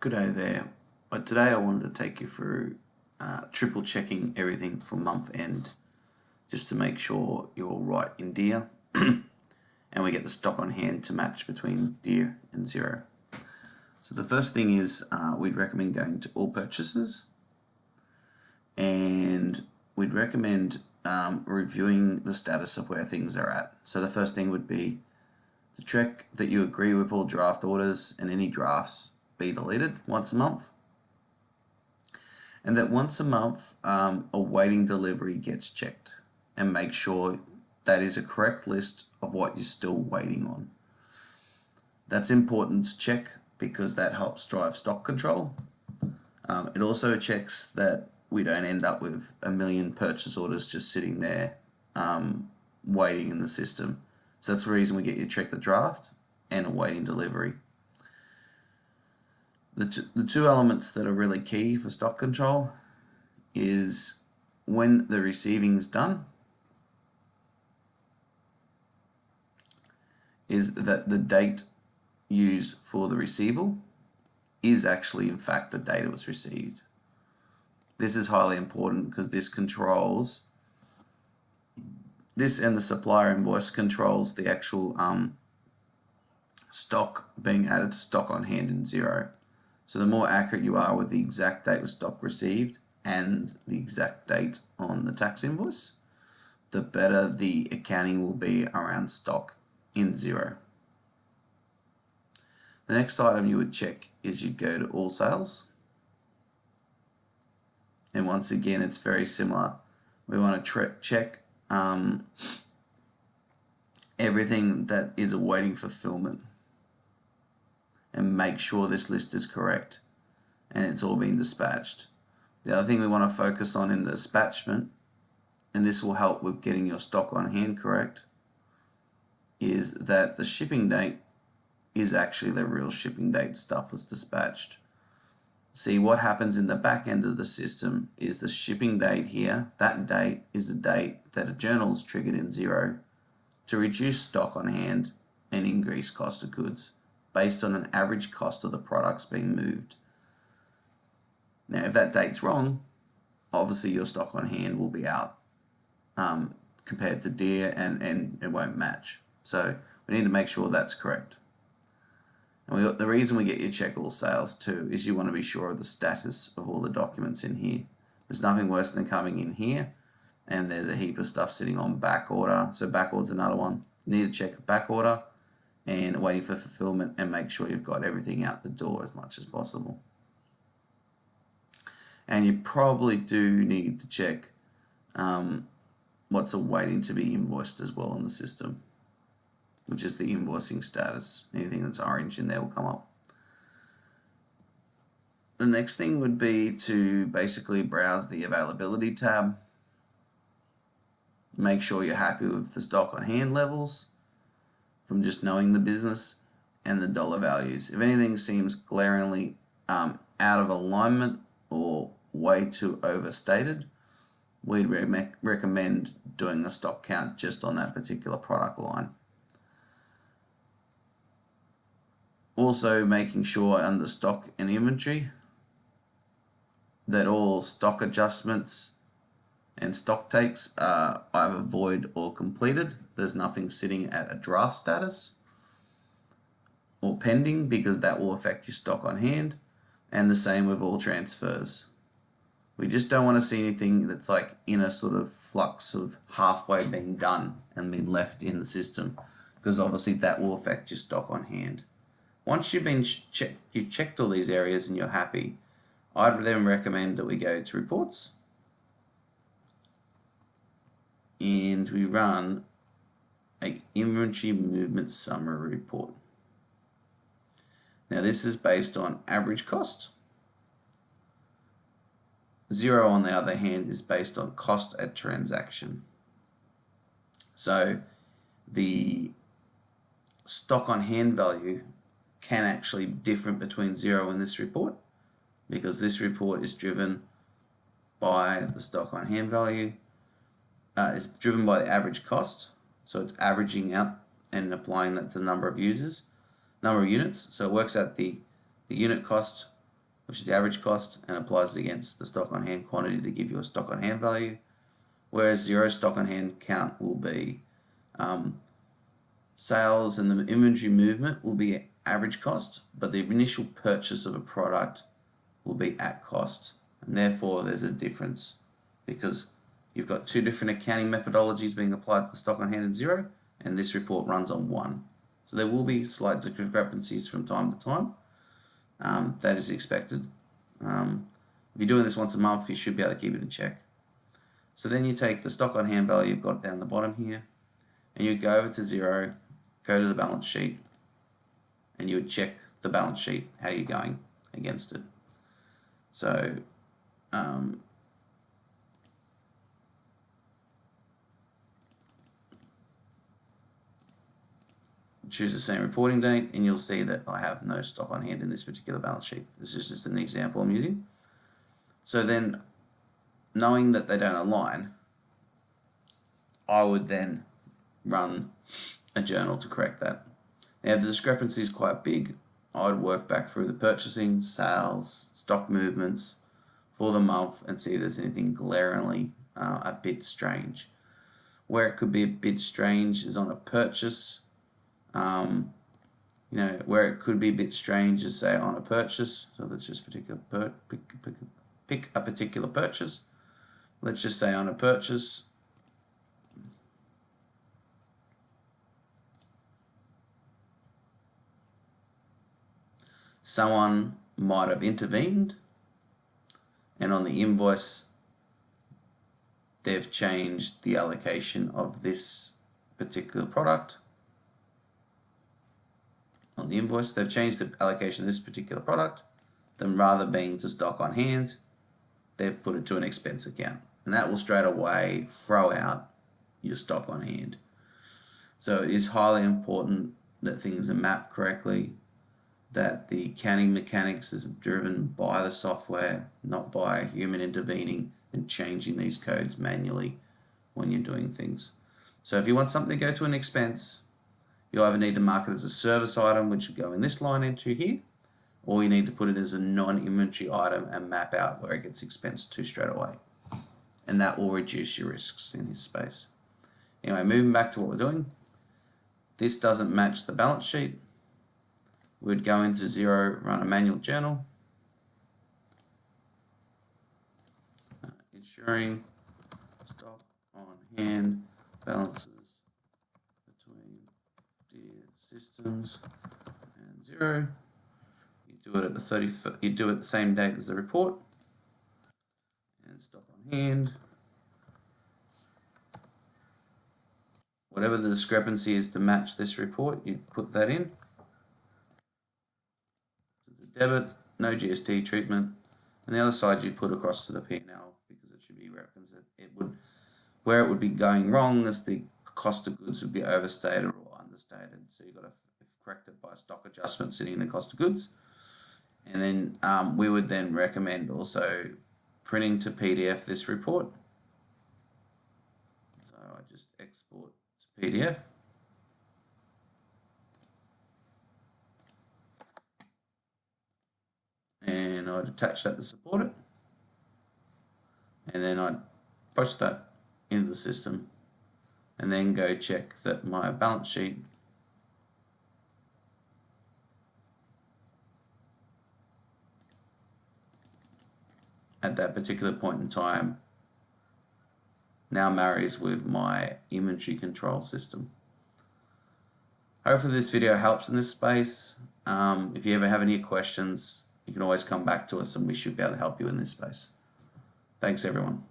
Good day there. But today I wanted to take you through triple checking everything for month end just to make sure you're all right in Dear and we get the stock on hand to match between Dear and Xero. So the first thing is we'd recommend going to all purchases, and we'd recommend reviewing the status of where things are at. So the first thing would be to check that you agree with all draft orders and any drafts be deleted once a month, and that once a month awaiting delivery gets checked, and make sure that is a correct list of what you're still waiting on. That's important to check because that helps drive stock control. It also checks that we don't end up with a million purchase orders just sitting there waiting in the system. So that's the reason we get you to check the draft and awaiting delivery. The two elements that are really key for stock control is when the receiving is done, is that the date used for the receivable is actually in fact the date it was received. This is highly important because this controls, this and the supplier invoice controls the actual stock being added to stock on hand in Xero. So the more accurate you are with the exact date of stock received and the exact date on the tax invoice, the better the accounting will be around stock in Xero. The next item you would check is you'd go to all sales. And once again, it's very similar. We want to check everything that is awaiting fulfillment and make sure this list is correct and it's all being dispatched. The other thing we want to focus on in the dispatchment, and this will help with getting your stock on hand correct, is that the shipping date is actually the real shipping date stuff was dispatched. See, what happens in the back end of the system is the shipping date here, that date is the date that a journal is triggered in Xero to reduce stock on hand and increase cost of goods based on an average cost of the products being moved. Now, if that date's wrong, obviously your stock on hand will be out compared to Dear and it won't match. So we need to make sure that's correct. And the reason we get you to check all sales too is you want to be sure of the status of all the documents in here. There's nothing worse than coming in here and there's a heap of stuff sitting on back order. So back order's another one. You need to check back order and waiting for fulfillment and make sure you've got everything out the door as much as possible. And you probably do need to check what's awaiting to be invoiced as well in the system, which is the invoicing status. Anything that's orange in there will come up. The next thing would be to basically browse the availability tab. Make sure you're happy with the stock on hand levels from just knowing the business and the dollar values. If anything seems glaringly out of alignment or way too overstated, we'd recommend doing a stock count just on that particular product line. Also making sure under stock and inventory that all stock adjustments and stock takes are either void or completed. There's nothing sitting at a draft status or pending because that will affect your stock on hand, and the same with all transfers. We just don't want to see anything that's like in a sort of flux of halfway being done and being left in the system, because obviously that will affect your stock on hand. Once you've been you've checked all these areas and you're happy, I'd then recommend that we go to reports and we run an inventory movement summary report. Now this is based on average cost. Xero, on the other hand, is based on cost at transaction. So the stock on hand value can actually be different between Xero and this report, because this report is driven by the stock on hand value. It's driven by the average cost, so it's averaging out and applying that to the number of users, number of units. So it works out the unit cost which is the average cost, and applies it against the stock on hand quantity to give you a stock on hand value. Whereas Xero stock on hand count will be sales, and the inventory movement will be average cost, but the initial purchase of a product will be at cost, and therefore there's a difference because you've got two different accounting methodologies being applied to the stock on hand in Xero, and this report runs on one. So there will be slight discrepancies from time to time. That is expected. If you're doing this once a month, you should be able to keep it in check. So then you take the stock on hand value you've got down the bottom here, and you go over to Xero, go to the balance sheet, and you would check the balance sheet, how you're going against it. So choose the same reporting date, and you'll see that I have no stock on hand in this particular balance sheet. This is just an example I'm using. So then, knowing that they don't align, I would then run a journal to correct that. Now, if the discrepancy is quite big, I would work back through the purchasing, sales, stock movements for the month and see if there's anything glaringly a bit strange. Where it could be a bit strange is on a purchase. Where it could be a bit strange is, say, on a purchase. So let's just pick a particular purchase. Let's just say on a purchase, someone might have intervened, and on the invoice they've changed the allocation of this particular product. On the invoice they've changed the allocation of this particular product, then rather being to stock on hand, they've put it to an expense account, and that will straight away throw out your stock on hand. So it is highly important that things are mapped correctly, that the accounting mechanics is driven by the software, not by a human intervening and changing these codes manually when you're doing things. So if you want something to go to an expense, you either need to mark it as a service item, which would go in this line entry here, or you need to put it as a non-inventory item and map out where it gets expensed to straight away. And that will reduce your risks in this space. Anyway, moving back to what we're doing. This doesn't match the balance sheet. We'd go into Xero, run a manual journal, ensuring stock on hand balances between Dear Systems and Xero. You do it at the 31st. You do it the same date as the report, and stock on hand. Whatever the discrepancy is to match this report, you put that in. Debit, no GST treatment, and the other side you put across to the P&L because it should be represented. Where it would be going wrong is the cost of goods would be overstated or understated. So you've got to correct it by stock adjustment sitting in the cost of goods. And then we would then recommend also printing to PDF this report. So I just export to PDF. And I'd attach that to support it, and then I'd post that into the system, and then go check that my balance sheet at that particular point in time now marries with my inventory control system. Hopefully this video helps in this space. If you ever have any questions, you can always come back to us and we should be able to help you in this space. Thanks everyone.